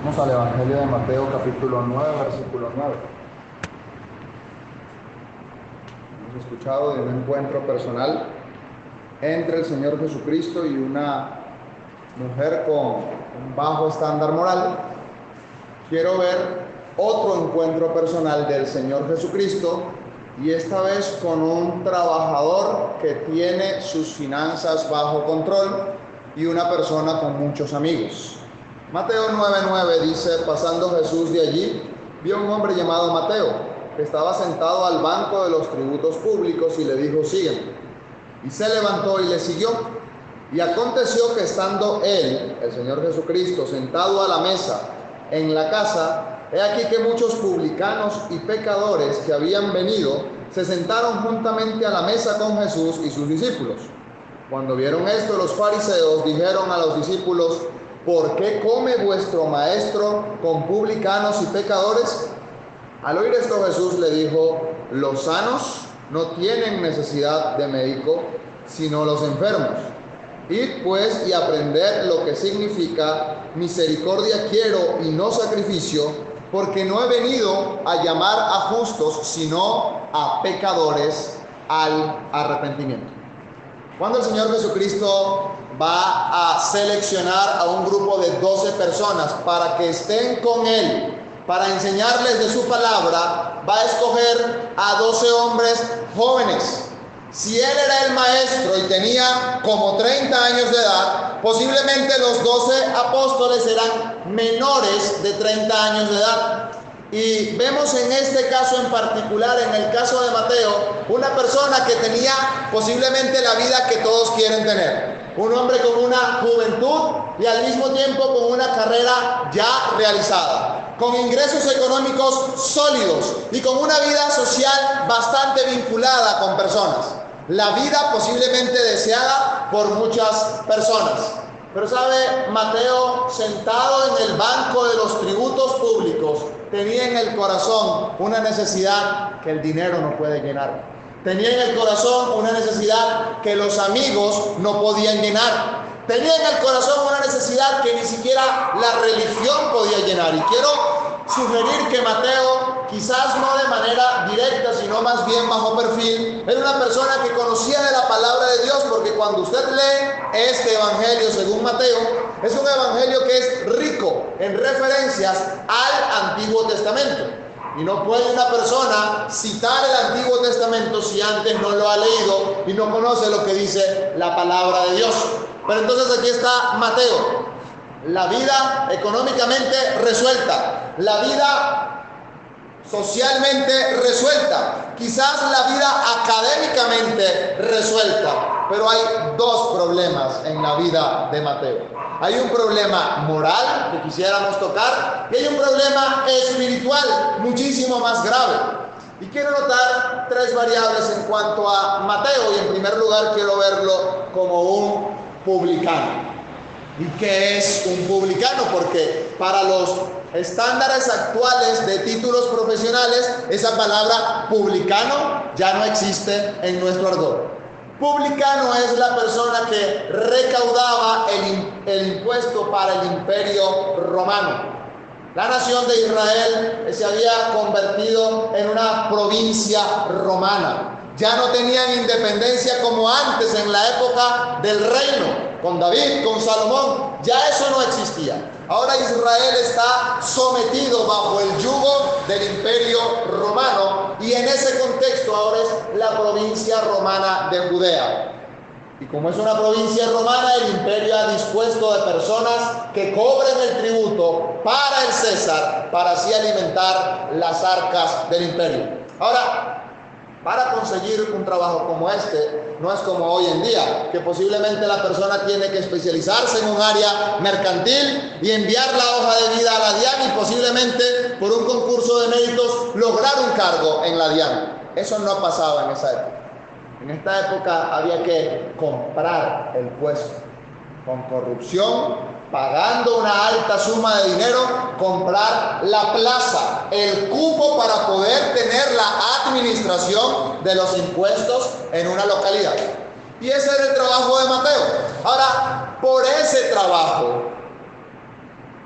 Vamos al Evangelio de Mateo, capítulo 9, versículo 9. Hemos escuchado de un encuentro personal entre el Señor Jesucristo y una mujer con un bajo estándar moral. Quiero ver otro encuentro personal del Señor Jesucristo, y esta vez con un trabajador que tiene sus finanzas bajo control y una persona con muchos amigos. Mateo 9:9 dice: pasando Jesús de allí, vio a un hombre llamado Mateo, que estaba sentado al banco de los tributos públicos, y le dijo: sígueme. Y se levantó y le siguió. Y aconteció que estando él, el Señor Jesucristo, sentado a la mesa en la casa, he aquí que muchos publicanos y pecadores que habían venido se sentaron juntamente a la mesa con Jesús y sus discípulos. Cuando vieron esto, los fariseos dijeron a los discípulos: ¿por qué come vuestro maestro con publicanos y pecadores? Al oír esto, Jesús le dijo: los sanos no tienen necesidad de médico, sino los enfermos. Id pues y aprended lo que significa: misericordia quiero y no sacrificio, porque no he venido a llamar a justos, sino a pecadores al arrepentimiento. Cuando el Señor Jesucristo va a seleccionar a un grupo de 12 personas para que estén con Él, para enseñarles de su palabra, va a escoger a 12 hombres jóvenes. Si Él era el maestro y tenía como 30 años de edad, posiblemente los 12 apóstoles eran menores de 30 años de edad. Y vemos en este caso en particular, en el caso de Mateo, una persona que tenía posiblemente la vida que todos quieren tener. Un hombre con una juventud y al mismo tiempo con una carrera ya realizada, con ingresos económicos sólidos y con una vida social bastante vinculada con personas. La vida posiblemente deseada por muchas personas. Pero sabe, Mateo, sentado en el banco de los tributos públicos, tenía en el corazón una necesidad que el dinero no puede llenar. Tenía en el corazón una necesidad que los amigos no podían llenar. Tenía en el corazón una necesidad que ni siquiera la religión podía llenar. Y quiero sugerir que Mateo, quizás no de manera directa, sino más bien bajo perfil, era una persona que conocía de la palabra de Dios, porque cuando usted lee este evangelio según Mateo, es un evangelio que es rico en referencias al Antiguo Testamento. Y no puede una persona citar el Antiguo Testamento si antes no lo ha leído y no conoce lo que dice la palabra de Dios. Pero entonces aquí está Mateo. La vida económicamente resuelta, la vida socialmente resuelta, quizás la vida académicamente resuelta, pero hay dos problemas en la vida de Mateo. Hay un problema moral que quisiéramos tocar y hay un problema espiritual muchísimo más grave. Y quiero notar tres variables en cuanto a Mateo, y en primer lugar quiero verlo como un publicano. ¿Y qué es un publicano? Porque para los estándares actuales de títulos profesionales, esa palabra publicano ya no existe en nuestro argot. Publicano es la persona que recaudaba el impuesto para el Imperio Romano. La nación de Israel se había convertido en una provincia romana. Ya no tenían independencia como antes en la época del reino, con David, con Salomón. Ya eso no existía. Ahora Israel está sometido bajo el yugo del Imperio Romano, y en ese contexto ahora es la provincia romana de Judea. Y como es una provincia romana, el imperio ha dispuesto de personas que cobren el tributo para el César, para así alimentar las arcas del imperio. Ahora, para conseguir un trabajo como este, no es como hoy en día, que posiblemente la persona tiene que especializarse en un área mercantil y enviar la hoja de vida a la DIAN, y posiblemente por un concurso de méritos lograr un cargo en la DIAN. Eso no pasaba en esa época. En esta época había que comprar el puesto con corrupción, pagando una alta suma de dinero, comprar la plaza, el cupo para poder tener la administración de los impuestos en una localidad. Y ese era el trabajo de Mateo. Ahora, por ese trabajo,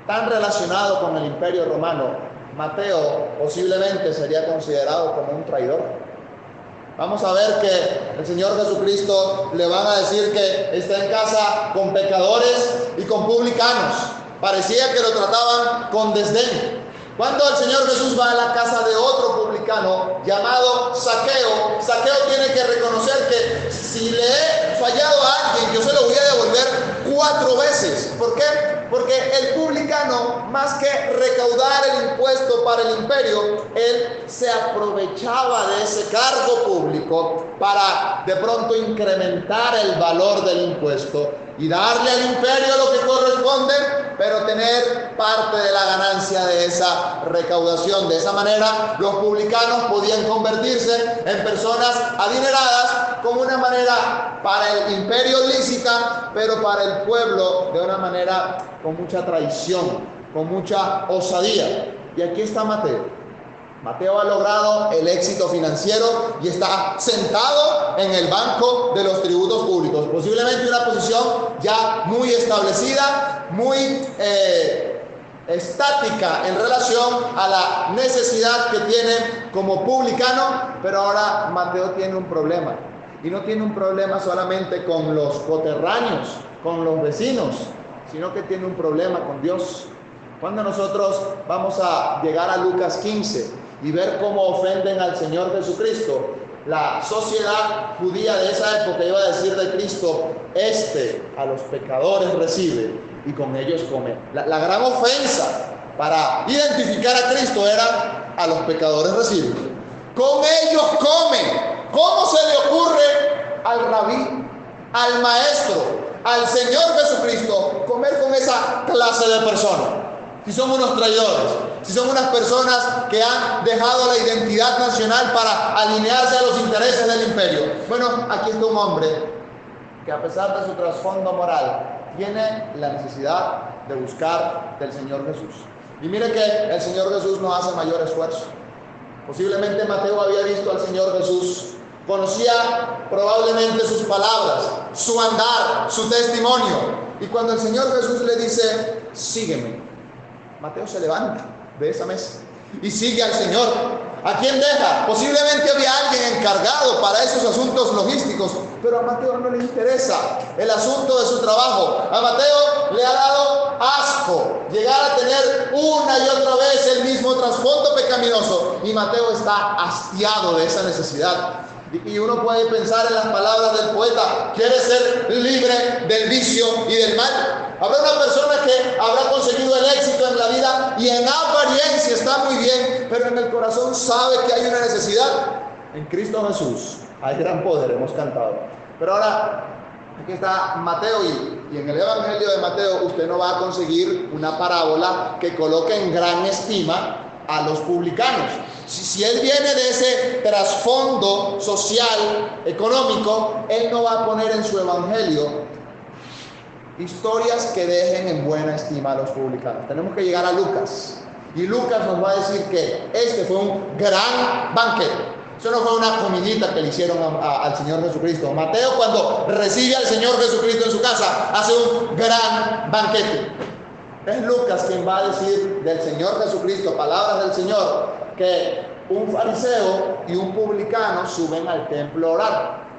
tan relacionado con el Imperio Romano, Mateo posiblemente sería considerado como un traidor. Vamos a ver que el Señor Jesucristo le van a decir que está en casa con pecadores y con publicanos. Parecía que lo trataban con desdén. Cuando el Señor Jesús va a la casa de otro publicano llamado Zaqueo, Zaqueo tiene que reconocer que si le he fallado a alguien, yo se lo voy a devolver 4 veces. ¿Por qué? Porque el publicano, más que recaudar el impuesto para el imperio, él se aprovechaba de ese cargo público para de pronto incrementar el valor del impuesto y darle al imperio lo que corresponde, pero tener parte de la ganancia de esa recaudación. De esa manera, los publicanos podían convertirse en personas adineradas con una manera para el imperio lícita, pero para el pueblo de una manera con mucha traición, con mucha osadía. Y aquí está Mateo. Mateo ha logrado el éxito financiero y está sentado en el banco de los tributos públicos. Posiblemente una posición ya muy establecida, muy estática en relación a la necesidad que tiene como publicano, pero ahora Mateo tiene un problema. Y no tiene un problema solamente con los coterráneos, con los vecinos, sino que tiene un problema con Dios. Cuando nosotros vamos a llegar a Lucas 15 y ver cómo ofenden al Señor Jesucristo, la sociedad judía de esa época iba a decir de Cristo: a los pecadores recibe y con ellos come. La gran ofensa para identificar a Cristo era: a los pecadores recibe, con ellos come. ¿Cómo se le ocurre al rabí, al maestro, al Señor Jesucristo comer con esa clase de personas? Si son unos traidores, si son unas personas que han dejado la identidad nacional para alinearse a los intereses del imperio. Bueno, aquí está un hombre que, a pesar de su trasfondo moral, tiene la necesidad de buscar del Señor Jesús. Y mire que el Señor Jesús no hace mayor esfuerzo. Posiblemente Mateo había visto al Señor Jesús, conocía probablemente sus palabras, su andar, su testimonio. Y cuando el Señor Jesús le dice: sígueme, Mateo se levanta de esa mesa y sigue al Señor. ¿A quién deja? Posiblemente había alguien encargado para esos asuntos logísticos, pero a Mateo no le interesa el asunto de su trabajo. A Mateo le ha dado asco llegar a tener una y otra vez el mismo trasfondo pecaminoso, y Mateo está hastiado de esa necesidad. Y uno puede pensar en las palabras del poeta: quiere ser libre del vicio y del mal. Habrá una persona que habrá conseguido el éxito en la vida y en apariencia está muy bien, pero en el corazón sabe que hay una necesidad. En Cristo Jesús hay gran poder, hemos cantado. Pero ahora, aquí está Mateo, y en el Evangelio de Mateo usted no va a conseguir una parábola que coloque en gran estima a los publicanos. Si él viene de ese trasfondo social, económico, él no va a poner en su evangelio historias que dejen en buena estima a los publicanos. Tenemos que llegar a Lucas, y Lucas nos va a decir que este fue un gran banquete. Eso no fue una comidita que le hicieron al Señor Jesucristo. Mateo, cuando recibe al Señor Jesucristo en su casa, hace un gran banquete. Es Lucas quien va a decir del Señor Jesucristo, palabras del Señor, que un fariseo y un publicano suben al templo a orar.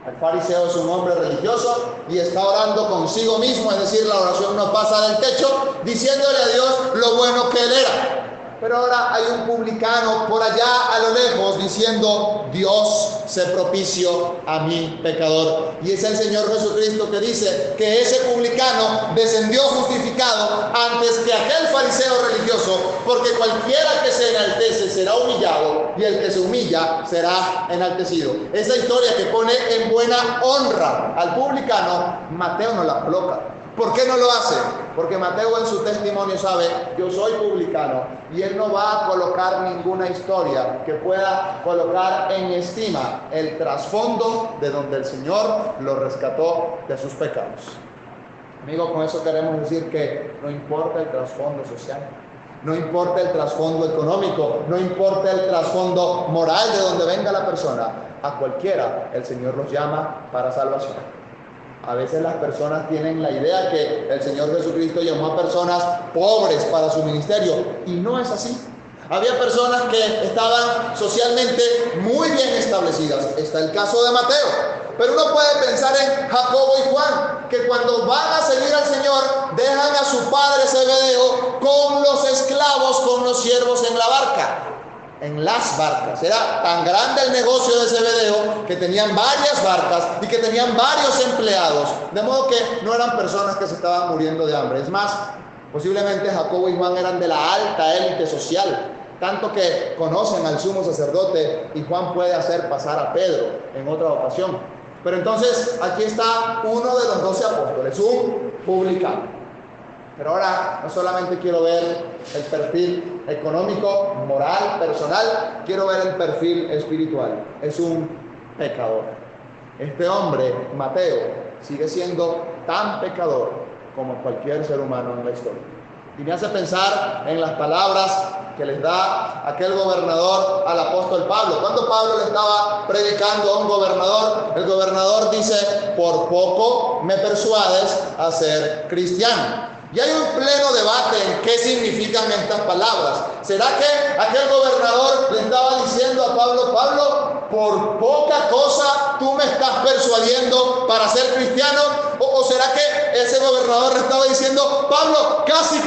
El fariseo es un hombre religioso y está orando consigo mismo, es decir, la oración no pasa del techo, diciéndole a Dios lo bueno que él era. Pero ahora hay un publicano por allá a lo lejos diciendo: Dios, sé propicio a mi pecador. Y es el Señor Jesucristo que dice que ese publicano descendió justificado antes que aquel fariseo religioso, porque cualquiera que se enaltece será humillado, y el que se humilla será enaltecido. Esa historia que pone en buena honra al publicano, Mateo no la coloca. ¿Por qué no lo hace? Porque Mateo en su testimonio sabe: yo soy publicano, y él no va a colocar ninguna historia que pueda colocar en estima el trasfondo de donde el Señor lo rescató de sus pecados. Amigo, con eso queremos decir que no importa el trasfondo social, no importa el trasfondo económico, no importa el trasfondo moral de donde venga la persona, a cualquiera el Señor los llama para salvación. A veces las personas tienen la idea que el Señor Jesucristo llamó a personas pobres para su ministerio, y no es así. Había personas que estaban socialmente muy bien establecidas. Está el caso de Mateo. Pero uno puede pensar en Jacobo y Juan, que cuando van a seguir al Señor, dejan a su padre Zebedeo con los esclavos, con los siervos en la barca, en las barcas. Era tan grande el negocio de Zebedeo que tenían varias barcas y que tenían varios empleados. De modo que no eran personas que se estaban muriendo de hambre. Es más, posiblemente Jacobo y Juan eran de la alta élite social, tanto que conocen al sumo sacerdote, y Juan puede hacer pasar a Pedro en otra ocasión. Pero entonces aquí está uno de los 12 apóstoles, un publicano. Pero ahora no solamente quiero ver el perfil económico, moral, personal, quiero ver el perfil espiritual. Es un pecador. Este hombre, Mateo, sigue siendo tan pecador como cualquier ser humano en la historia. Y me hace pensar en las palabras que les da aquel gobernador al apóstol Pablo. Cuando Pablo le estaba predicando a un gobernador, el gobernador dice: por poco me persuades a ser cristiano. Y hay un pleno debate en qué significan estas palabras. ¿Será que aquel gobernador le estaba diciendo a Pablo: Pablo, por poca cosa tú me estás persuadiendo para ser cristiano? ¿O será que ese gobernador le estaba diciendo: Pablo, casi,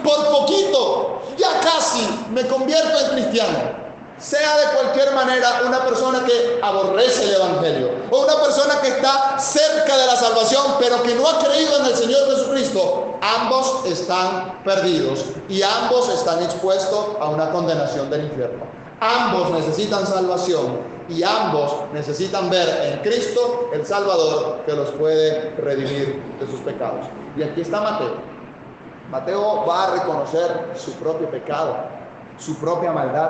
por poquito, ya casi me convierto en cristiano? Sea de cualquier manera una persona que aborrece el Evangelio, o una persona que está cerca de la salvación pero que no ha creído en el Señor Jesucristo, ambos están perdidos y ambos están expuestos a una condenación del infierno. Ambos necesitan salvación y ambos necesitan ver en Cristo el Salvador que los puede redimir de sus pecados. Y aquí está Mateo. Mateo va a reconocer su propio pecado, su propia maldad.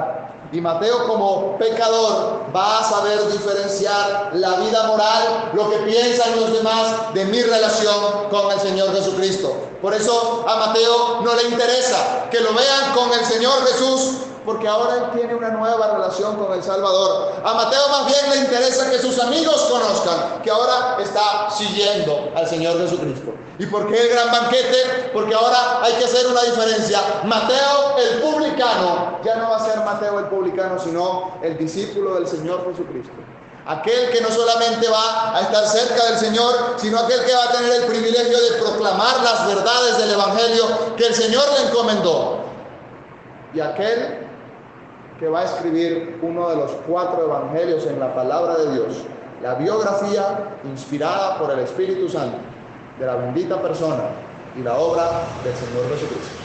Y Mateo, como pecador, va a saber diferenciar la vida moral, lo que piensan los demás, de mi relación con el Señor Jesucristo. Por eso a Mateo no le interesa que lo vean con el Señor Jesús, porque ahora él tiene una nueva relación con el Salvador. A Mateo más bien le interesa que sus amigos conozcan que ahora está siguiendo al Señor Jesucristo. ¿Y por qué el gran banquete? Porque ahora hay que hacer una diferencia. Mateo el publicano ya no va a ser Mateo el publicano, sino el discípulo del Señor Jesucristo. Aquel que no solamente va a estar cerca del Señor, sino aquel que va a tener el privilegio de proclamar las verdades del Evangelio que el Señor le encomendó. Y aquel que va a escribir uno de los 4 evangelios en la palabra de Dios, la biografía inspirada por el Espíritu Santo de la bendita persona y la obra del Señor Jesucristo.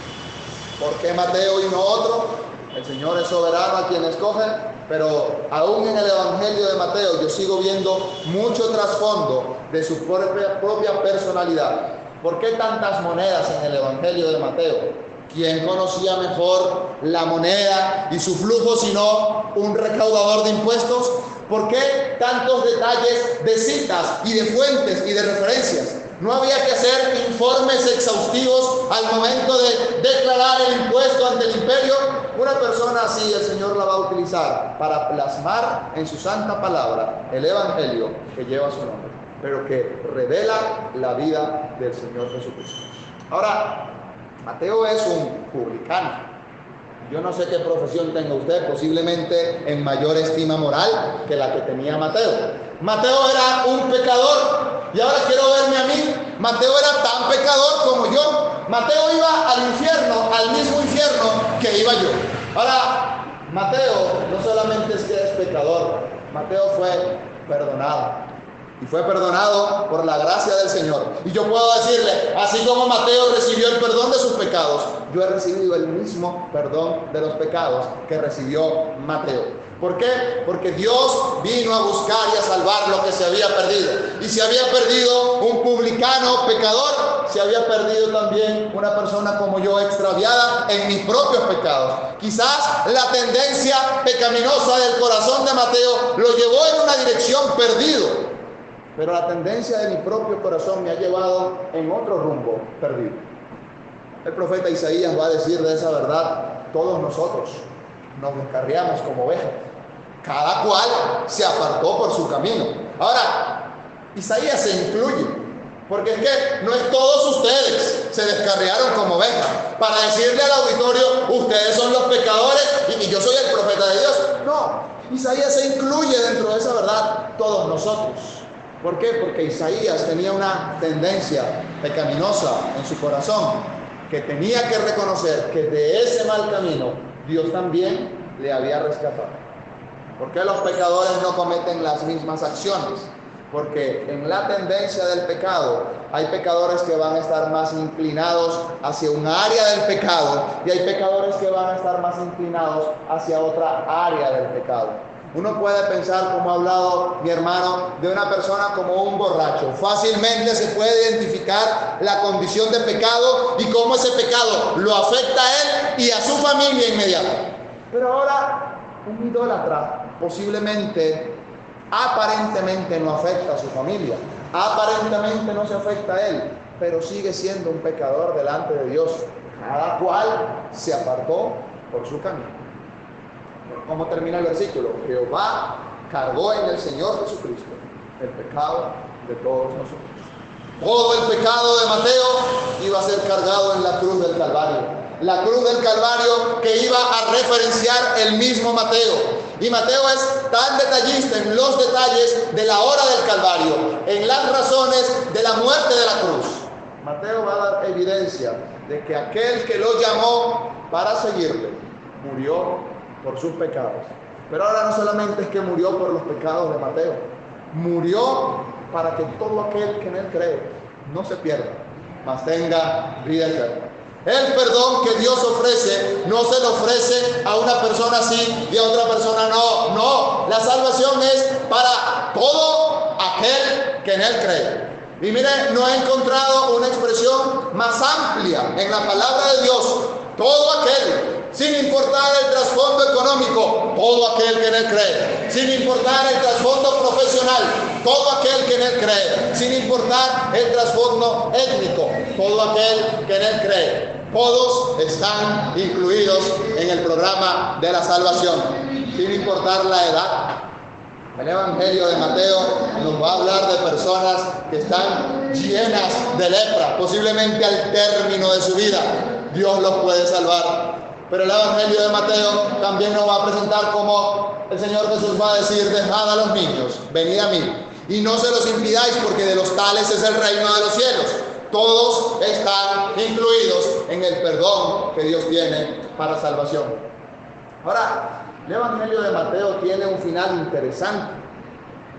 ¿Por qué Mateo y no otro? El Señor es soberano a quien escoge, pero aún en el evangelio de Mateo yo sigo viendo mucho trasfondo de su propia personalidad. ¿Por qué tantas monedas en el evangelio de Mateo? ¿Quién conocía mejor la moneda y su flujo sino un recaudador de impuestos? ¿Por qué tantos detalles de citas y de fuentes y de referencias? No había que hacer informes exhaustivos al momento de declarar el impuesto ante el imperio. Una persona así el Señor la va a utilizar para plasmar en su santa palabra el evangelio que lleva su nombre, pero que revela la vida del Señor Jesucristo. Ahora, Mateo es un publicano. Yo no sé qué profesión tenga usted, posiblemente en mayor estima moral que la que tenía Mateo. Mateo era un pecador y ahora quiero verme a mí. Mateo era tan pecador como yo. Mateo iba al infierno, al mismo infierno que iba yo. Ahora, Mateo no solamente es que es pecador, Mateo fue perdonado. Y fue perdonado por la gracia del Señor. Y yo puedo decirle, así como Mateo recibió el perdón de sus pecados, yo he recibido el mismo perdón de los pecados que recibió Mateo. ¿Por qué? Porque Dios vino a buscar y a salvar lo que se había perdido. Y se había perdido un publicano pecador, se había perdido también una persona como yo, extraviada en mis propios pecados. Quizás la tendencia pecaminosa del corazón de Mateo lo llevó en una dirección perdido. Pero la tendencia de mi propio corazón me ha llevado en otro rumbo perdido. El profeta Isaías va a decir de esa verdad: todos nosotros nos descarriamos como ovejas, cada cual se apartó por su camino. Ahora, Isaías se incluye. Porque es que no es todos ustedes se descarriaron como ovejas para decirle al auditorio, ustedes son los pecadores y yo soy el profeta de Dios. No, Isaías se incluye dentro de esa verdad, todos nosotros. ¿Por qué? Porque Isaías tenía una tendencia pecaminosa en su corazón, que tenía que reconocer que de ese mal camino Dios también le había rescatado. ¿Por qué los pecadores no cometen las mismas acciones? Porque en la tendencia del pecado hay pecadores que van a estar más inclinados hacia un área del pecado y hay pecadores que van a estar más inclinados hacia otra área del pecado. Uno puede pensar, como ha hablado mi hermano, de una persona como un borracho. Fácilmente se puede identificar la condición de pecado y cómo ese pecado lo afecta a él y a su familia inmediata. Pero ahora, un idólatra posiblemente, aparentemente no afecta a su familia, aparentemente no se afecta a él, pero sigue siendo un pecador delante de Dios. Cada cual se apartó por su camino. ¿Cómo termina el versículo? Jehová cargó en el Señor Jesucristo el pecado de todos nosotros. Todo el pecado de Mateo iba a ser cargado en la cruz del Calvario. La cruz del Calvario que iba a referenciar el mismo Mateo. Y Mateo es tan detallista en los detalles de la hora del Calvario, en las razones de la muerte de la cruz. Mateo va a dar evidencia de que aquel que lo llamó para seguirle murió por sus pecados. Pero ahora no solamente es que murió por los pecados de Mateo, murió para que todo aquel que en él cree no se pierda, mas tenga vida eterna. El perdón que Dios ofrece no se lo ofrece a una persona sí y a otra persona no. No, la salvación es para todo aquel que en él cree. Y mire, no he encontrado una expresión más amplia en la palabra de Dios. Todo aquel, sin importar el trasfondo económico, todo aquel que en él cree. Sin importar el trasfondo profesional, todo aquel que en él cree. Sin importar el trasfondo étnico, todo aquel que en él cree. Todos están incluidos en el programa de la salvación, sin importar la edad. El Evangelio de Mateo nos va a hablar de personas que están llenas de lepra, posiblemente al término de su vida. Dios los puede salvar. Pero el Evangelio de Mateo también nos va a presentar como el Señor Jesús va a decir, dejad a los niños, venid a mí, y no se los impidáis, porque de los tales es el reino de los cielos. Todos están incluidos en el perdón que Dios tiene para salvación. Ahora, el Evangelio de Mateo tiene un final interesante.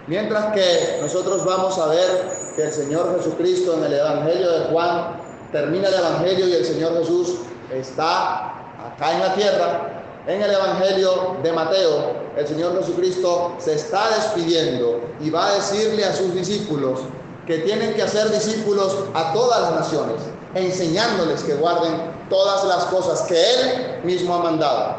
Mientras que nosotros vamos a ver que el Señor Jesucristo en el Evangelio de Juan termina el Evangelio y el Señor Jesús está acá en la tierra, en el Evangelio de Mateo, el Señor Jesucristo se está despidiendo y va a decirle a sus discípulos que tienen que hacer discípulos a todas las naciones, enseñándoles que guarden todas las cosas que Él mismo ha mandado.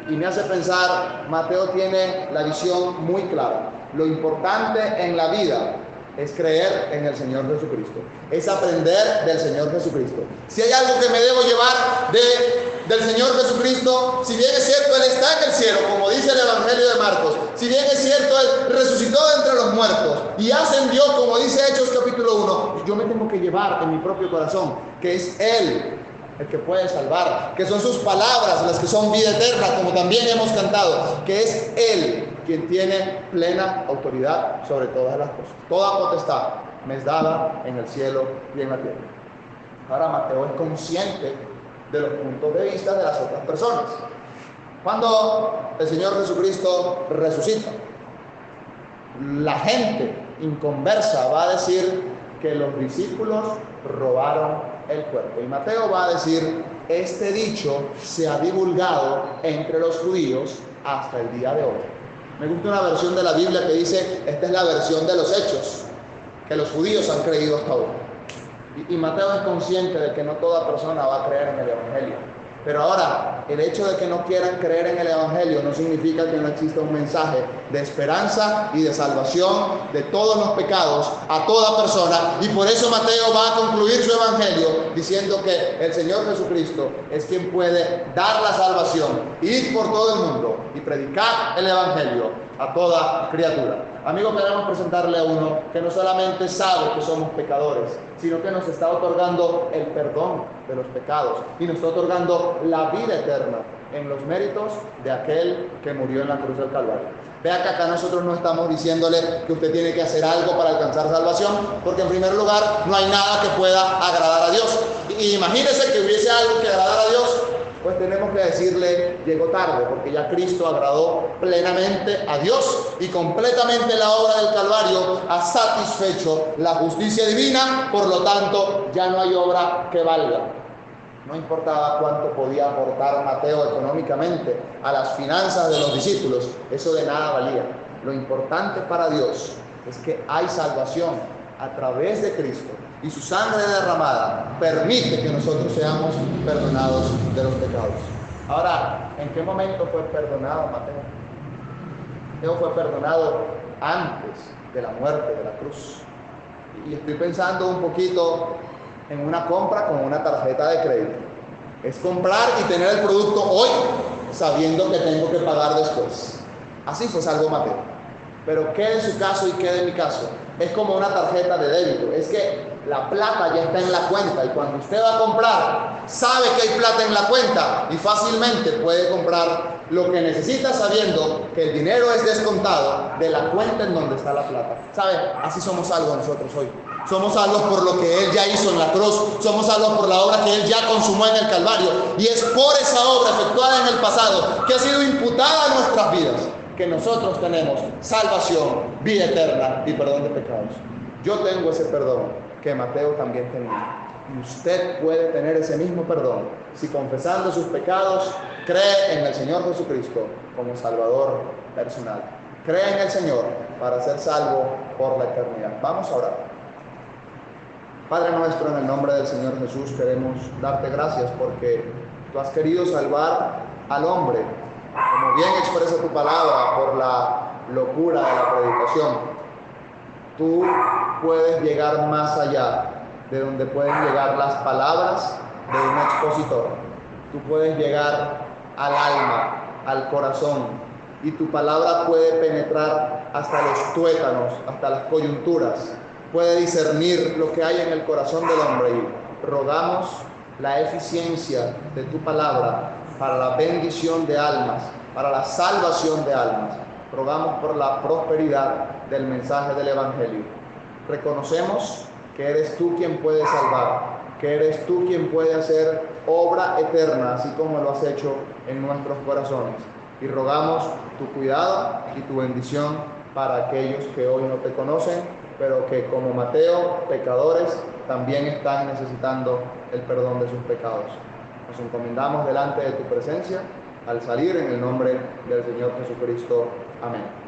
Y me hace pensar, Mateo tiene la visión muy clara. Lo importante en la vida es creer en el Señor Jesucristo, es aprender del Señor Jesucristo. Si hay algo que me debo llevar del Señor Jesucristo, si bien es cierto, Él está en el cielo, como dice el Evangelio de Marcos, si bien es cierto, Él resucitó de entre los muertos y ascendió, como dice Hechos capítulo 1, yo me tengo que llevar en mi propio corazón que es Él el que puede salvar, que son sus palabras las que son vida eterna, como también hemos cantado, que es Él quien tiene plena autoridad sobre todas las cosas. Toda potestad me es dada en el cielo y en la tierra. Ahora Mateo es consciente de los puntos de vista de las otras personas. Cuando el Señor Jesucristo resucita, la gente inconversa va a decir que los discípulos robaron el cuerpo. Y Mateo va a decir, este dicho se ha divulgado entre los judíos hasta el día de hoy. Me gusta una versión de la Biblia que dice, esta es la versión de los hechos, que los judíos han creído hasta hoy. Y Mateo es consciente de que no toda persona va a creer en el Evangelio. Pero ahora, el hecho de que no quieran creer en el Evangelio no significa que no exista un mensaje de esperanza y de salvación de todos los pecados a toda persona. Y por eso Mateo va a concluir su Evangelio diciendo que el Señor Jesucristo es quien puede dar la salvación, ir por todo el mundo y predicar el Evangelio a toda criatura. Amigo, queremos presentarle a uno que no solamente sabe que somos pecadores, sino que nos está otorgando el perdón de los pecados y nos está otorgando la vida eterna en los méritos de aquel que murió en la cruz del Calvario. Vea que acá nosotros no estamos diciéndole que usted tiene que hacer algo para alcanzar salvación, porque en primer lugar no hay nada que pueda agradar a Dios. Y imagínese que hubiese algo que agradara a Dios, pues tenemos que decirle, llegó tarde, porque ya Cristo agradó plenamente a Dios y completamente la obra del Calvario ha satisfecho la justicia divina, por lo tanto ya no hay obra que valga. No importaba cuánto podía aportar Mateo económicamente a las finanzas de los discípulos, eso de nada valía. Lo importante para Dios es que hay salvación a través de Cristo y su sangre derramada permite que nosotros seamos perdonados de los pecados. Ahora, ¿en qué momento fue perdonado Mateo? Mateo fue perdonado antes de la muerte de la cruz. Y estoy pensando un poquito en una compra con una tarjeta de crédito. Es comprar y tener el producto hoy sabiendo que tengo que pagar después. Así fue salvo Mateo. Pero ¿qué de su caso y qué de mi caso? Es como una tarjeta de débito. Es que la plata ya está en la cuenta y cuando usted va a comprar, sabe que hay plata en la cuenta y fácilmente puede comprar lo que necesita sabiendo que el dinero es descontado de la cuenta en donde está la plata. ¿Sabe? Así somos salvos nosotros hoy. Somos salvos por lo que Él ya hizo en la cruz. Somos salvos por la obra que Él ya consumó en el Calvario. Y es por esa obra efectuada en el pasado que ha sido imputada a nuestras vidas que nosotros tenemos salvación, vida eterna y perdón de pecados. Yo tengo ese perdón que Mateo también tenía. Y usted puede tener ese mismo perdón si confesando sus pecados cree en el Señor Jesucristo como Salvador personal. Cree en el Señor para ser salvo por la eternidad. Vamos a orar. Padre nuestro, en el nombre del Señor Jesús, queremos darte gracias porque tú has querido salvar al hombre, como bien expresa tu palabra, por la locura de la predicación. Tú puedes llegar más allá de donde pueden llegar las palabras de un expositor. Tú puedes llegar al alma, al corazón, y tu palabra puede penetrar hasta los tuétanos, hasta las coyunturas. Puede discernir lo que hay en el corazón del hombre y rogamos la eficiencia de tu palabra para la bendición de almas, para la salvación de almas. Rogamos por la prosperidad del mensaje del Evangelio. Reconocemos que eres tú quien puede salvar, que eres tú quien puede hacer obra eterna, así como lo has hecho en nuestros corazones. Y rogamos tu cuidado y tu bendición para aquellos que hoy no te conocen, pero que como Mateo, pecadores, también están necesitando el perdón de sus pecados. Nos encomendamos delante de tu presencia al salir en el nombre del Señor Jesucristo. Amén.